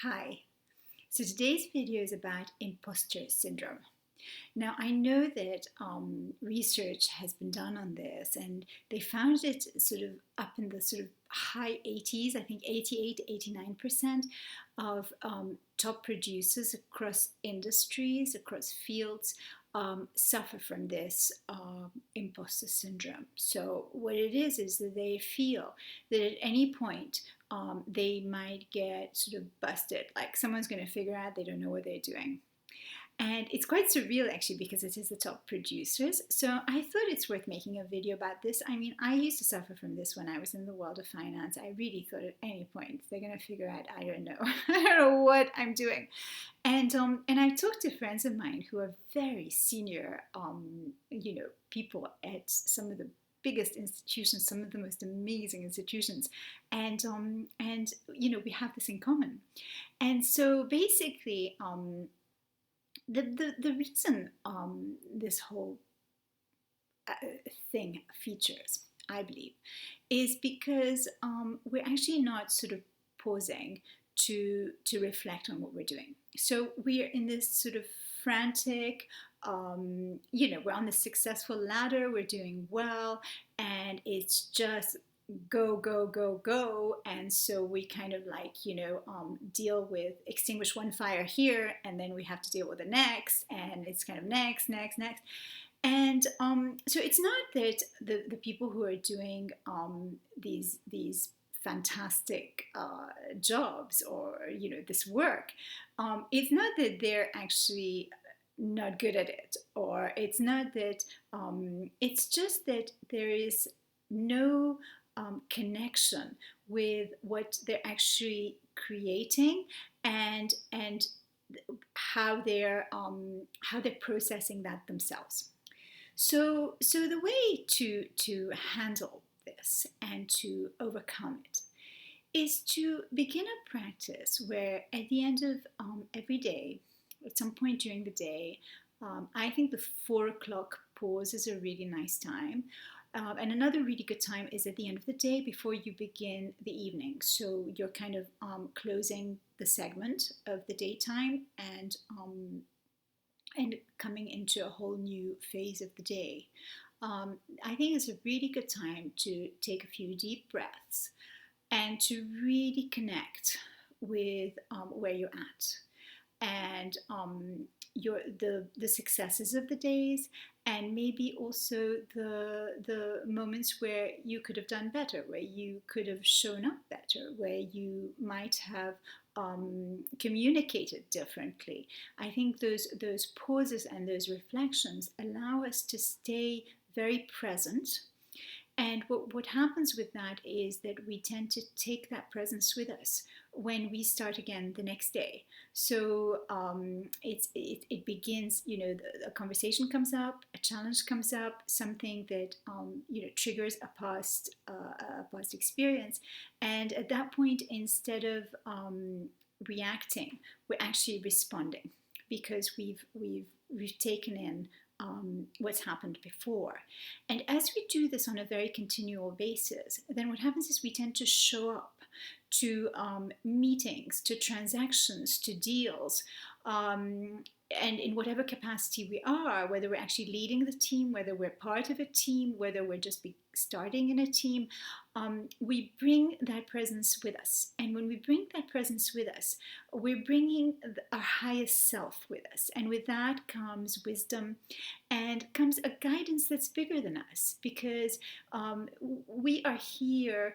Hi, so today's video is about imposter syndrome. Now, I know that research has been done on this, and they found it sort of up in the sort of high 80s, I think 88 to 89% of top producers across industries, across fields, suffer from this imposter syndrome. So, what it is that they feel that at any point they might get sort of busted, like someone's going to figure out they don't know what they're doing. And it's quite surreal actually because it is the top producers. So I thought it's worth making a video about this. I mean, I used to suffer from this when I was in the world of finance. I really thought at any point they're going to figure out, I don't know, I don't know what I'm doing. And I've talked to friends of mine who are very senior, people at some of the biggest institutions, some of the most amazing institutions, and we have this in common. And so basically, the reason this whole thing features, I believe, is because we're actually not sort of pausing to reflect on what we're doing. So we're in this sort of frantic, we're on the successful ladder, we're doing well, and it's just go, go, go, go. And so we kind of deal with extinguish one fire here, and then we have to deal with the next, and it's kind of next, next, next. And so it's not that the people who are doing these fantastic jobs or this work, it's not that they're actually not good at it, or it's not that it's just that there is no connection with what they're actually creating and how they're processing that themselves. So the way to handle this and to overcome it is to begin a practice where at the end of every day, at some point during the day, I think the 4 o'clock pause is a really nice time. And another really good time is at the end of the day before you begin the evening. So you're kind of closing the segment of the daytime and coming into a whole new phase of the day. I think it's a really good time to take a few deep breaths and to really connect with where you're at and the successes of the days, and maybe also the moments where you could have done better, where you could have shown up better, where you might have communicated differently. I think those pauses and those reflections allow us to stay very present. And what happens with that is that we tend to take that presence with us when we start again the next day. So it begins, a conversation comes up, a challenge comes up, something that triggers a past experience, and at that point, instead of reacting, we're actually responding because we've taken in what's happened before. And as we do this on a very continual basis, then what happens is we tend to show up to meetings, to transactions, to deals, and in whatever capacity we are, whether we're actually leading the team, whether we're part of a team, whether we're just starting in a team, we bring that presence with us. And when we bring that presence with us, we're bringing our highest self with us. And with that comes wisdom and comes a guidance that's bigger than us, because we are here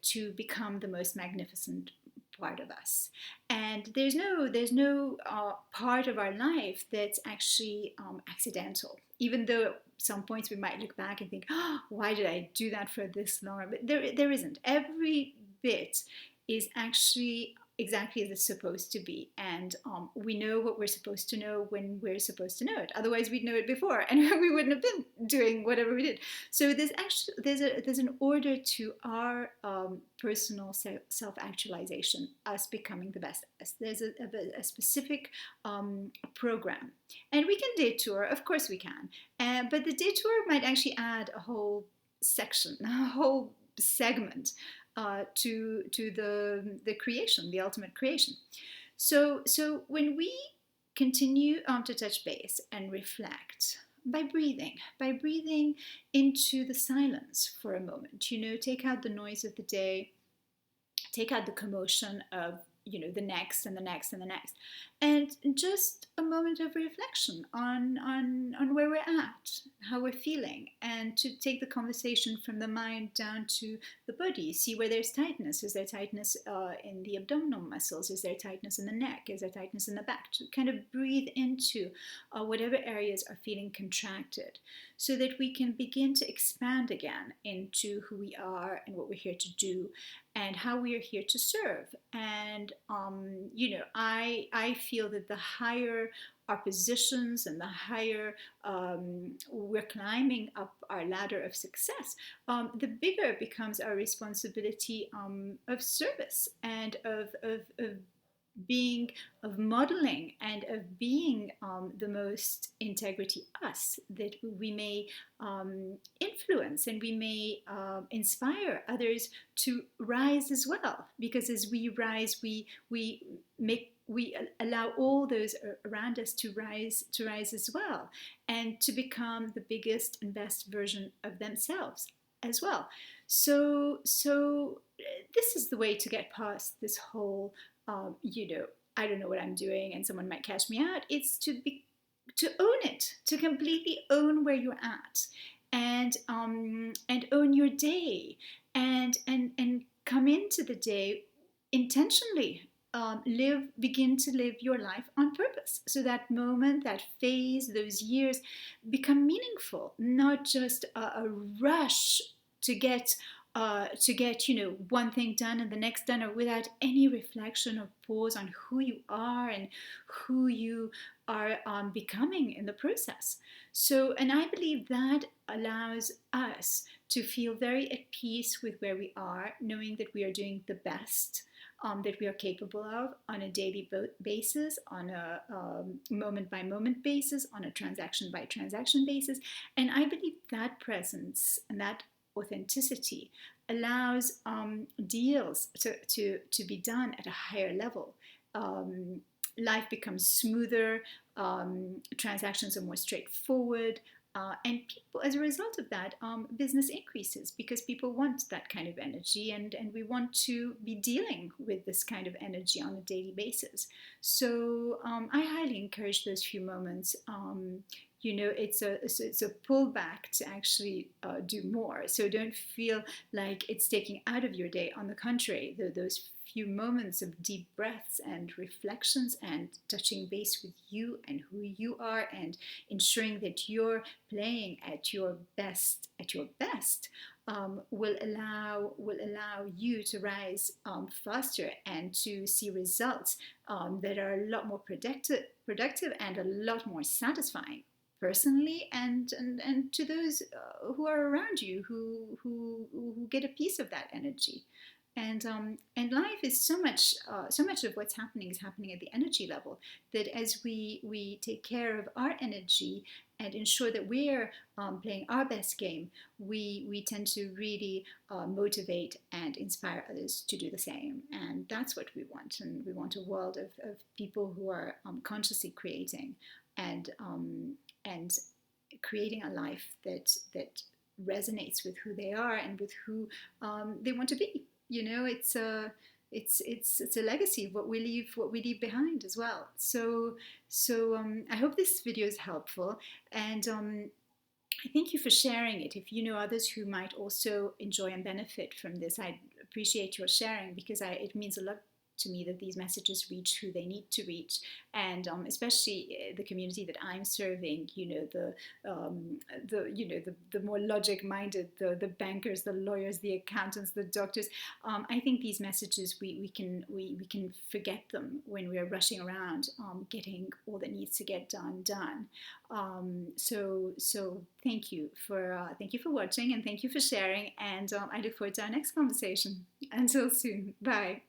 to become the most magnificent part of us, and there's no part of our life that's actually accidental, even though at some points we might look back and think, oh, why did I do that for this long? But there isn't. Every bit is actually exactly as it's supposed to be, and we know what we're supposed to know when we're supposed to know it. Otherwise, we'd know it before, and we wouldn't have been doing whatever we did. So there's an order to our personal self-actualization, us becoming the best. There's a specific program, and we can detour. Of course, we can, but the detour might actually add a whole section, a whole segment to the creation, the ultimate creation. So when we continue to touch base and reflect by breathing into the silence for a moment, take out the noise of the day, take out the commotion of the next and the next and the next, and just a moment of reflection on where we're at, how we're feeling, and to take the conversation from the mind down to the body. See where there's tightness. Is there tightness in the abdominal muscles? Is there tightness in the neck? Is there tightness in the back? To kind of breathe into whatever areas are feeling contracted, so that we can begin to expand again into who we are and what we're here to do and how we are here to serve. And I feel that the higher our positions and the higher we're climbing up our ladder of success, the bigger becomes our responsibility of service and of being, of modeling, and of being the most integrity us that we may influence, and we may inspire others to rise as well. Because as we rise, we allow all those around us to rise as well, and to become the biggest and best version of themselves as well. So this is the way to get past this whole I don't know what I'm doing and someone might catch me out. It's to own it, to completely own where you're at, and own your day, and come into the day intentionally. Begin to live your life on purpose, so that moment, that phase, those years become meaningful, not just a rush to get one thing done and the next done, or without any reflection or pause on who you are and who you are becoming in the process. So, and I believe that allows us to feel very at peace with where we are, knowing that we are doing the best that we are capable of on a daily basis, on a moment by moment basis, on a transaction by transaction basis. And I believe that presence and that authenticity allows deals to be done at a higher level. Life becomes smoother, transactions are more straightforward, and people, as a result of that, business increases, because people want that kind of energy, and we want to be dealing with this kind of energy on a daily basis. So I highly encourage those few moments. It's a pullback to actually do more. So don't feel like it's taking out of your day. On the contrary, those few moments of deep breaths and reflections and touching base with you and who you are, and ensuring that you're playing at your best, will allow you to rise faster, and to see results that are a lot more productive and a lot more satisfying, personally, and to those who are around you, who get a piece of that energy. And life is so much of what's happening is happening at the energy level, that as we take care of our energy and ensure that we're playing our best game, we tend to really motivate and inspire others to do the same. And that's what we want. And we want a world of people who are consciously creating and creating a life that resonates with who they are and with who they want to be. It's a legacy of what we leave behind as well. So I hope this video is helpful, and I thank you for sharing it. If you know others who might also enjoy and benefit from this, I'd appreciate your sharing, because it means a lot to me that these messages reach who they need to reach, and especially the community that I'm serving. The more logic-minded, the bankers, the lawyers, the accountants, the doctors. I think these messages we can forget them when we are rushing around getting all that needs to get done. So thank you for watching, and thank you for sharing, and I look forward to our next conversation. Until soon, bye.